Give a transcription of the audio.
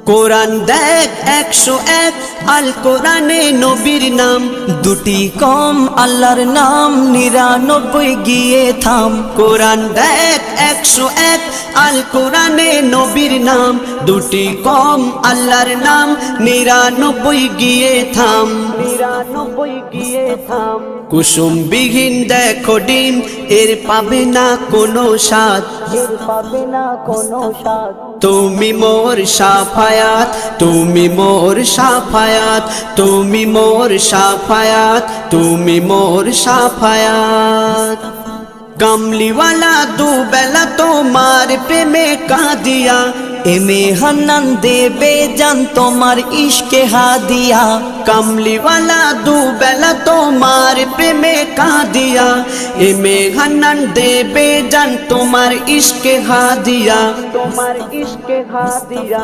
কোরআন দেখ 101 আল কোরআনে নবীর নাম, দুটি কম আল্লাহর নাম 99 গিয়ে থাম। কোরআন দেখ 101 আল কোরআনে নবীর নাম, দুটি কম আল্লাহর নাম 99 গিয়ে থাম। 99 গিয়ে থাম। কুসুম বিহীন দেখো ডিম, এর পাবে না কোনো স্বাদ, এর পাবে না কোনো স্বাদ। তুমি মোর শাফায়াত, তুমি মোর শাফায়াত, তুমি মোর শাফায়াত, তুমি মোর শাফায়াত। কামলিওয়ালা দুবেলা তোমার প্রেমে কাঁদিয়া, এমে হান্নান দেবে জান তোমার ইশকে হাদিয়া। কামলিওয়ালা দুবেলা তোমার প্রেমে কাঁদিয়া, এমে হান্নান দেবে জান তোমার ইশকে হাদিয়া, তোমার ইশকে হাদিয়া।